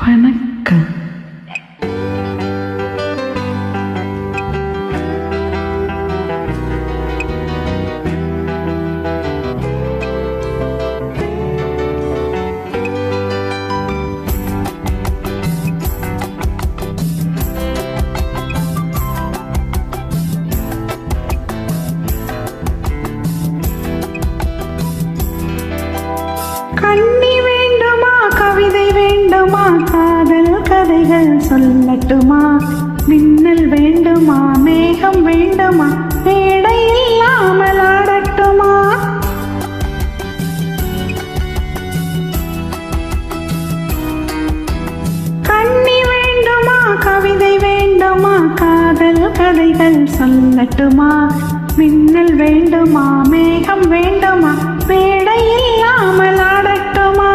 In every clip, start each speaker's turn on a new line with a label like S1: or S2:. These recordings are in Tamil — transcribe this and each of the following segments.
S1: வணக்கம். கண்ணி வேண்டுமா, கவிதை வேண்டுமா, காதல் கதைகள் சொல்லட்டுமா, மின்னல் வேண்டுமா, மேகம் வேண்டுமா, மேடை இல்லாமல் ஆடட்டுமா. கண்ணி வேண்டுமா, கவிதை வேண்டுமா, காதல் கதைகள் சொல்லட்டுமா, மின்னல் வேண்டுமா, மேகம் வேண்டுமா, மேடை இல்லாமல் ஆடட்டுமா.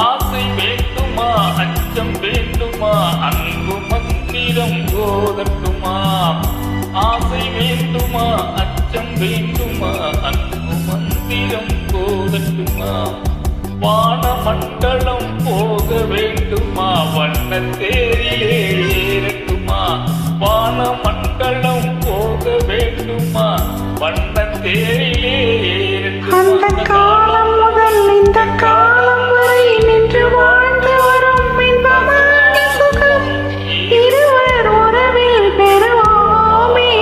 S2: ஆசை வேண்டுமா, அச்சம் வேண்டுமா, அன்பு மந்திரம் போதட்டுமா. ஆசை வேண்டுமா, அச்சம் வேண்டுமா, அன்பு மந்திரம் போதட்டுமா. வான மண்டலம் போக வேண்டுமா, வண்ண தேரிலே ஏறட்டுமா. வான மண்டலம் போக வேண்டுமா, வண்ண தேரிலே ஏறட்டுமா.
S1: அந்த காலம் முதல் இந்த காலம் வரை நின்று வாழ்ந்து வரும் இன்பமான சுகம் இருவர் உறவில் பெறுவோமே.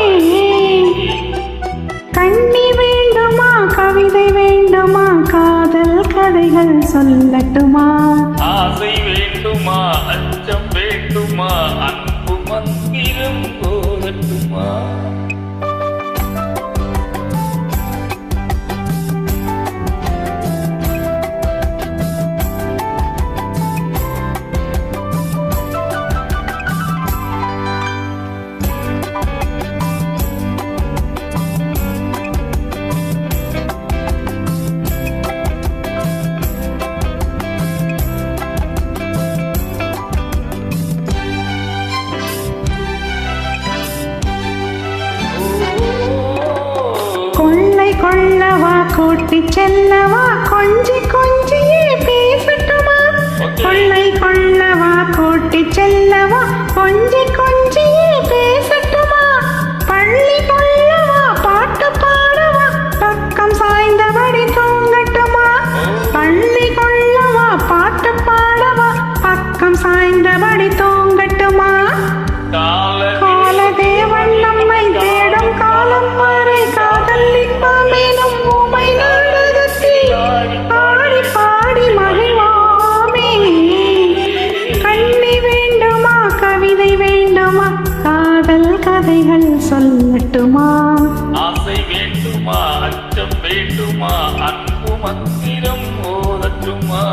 S1: கண்ணி வேண்டுமா, கவிதை வேண்டுமா, காதல் கதைகள் சொல்லட்டுமா.
S2: ஆசை வேண்டுமா, அச்சம் வேண்டுமா, அன்பு மந்திரம் போதட்டுமா.
S1: கொள்ளை கொள்ளவா, கூட்டி செல்லவா, கொஞ்சி கொஞ்சியே பேசட்டுமா. கொள்ளை கொள்ளவா, கூட்டி செல்லவா, கொஞ்சி கொஞ்சியே பேசட்டுமா. பள்ளி கொள்ளவா, பாட்டு பாடவா, பக்கம் சாய்ந்தபடி தூங்கட்டுமா. பள்ளி கொள்ளவா, பாட்டு பாடவா, பக்கம் சாய்ந்தபடி தூங்கட்டுமா. காலதேவன் நம்மை தேடும் காலம் வரை காதல் இன்பமேனும் ஊமை நாடகத்தில் பாடி பாடி மகிழ்வோமே. கண்ணி வேண்டுமா, கவிதை வேண்டுமா, காதல் கதைகள் சொல்லட்டுமா.
S2: ஆசை வேண்டுமா, அச்சம் வேண்டுமா, அன்பு மந்திரம் போதட்டுமா.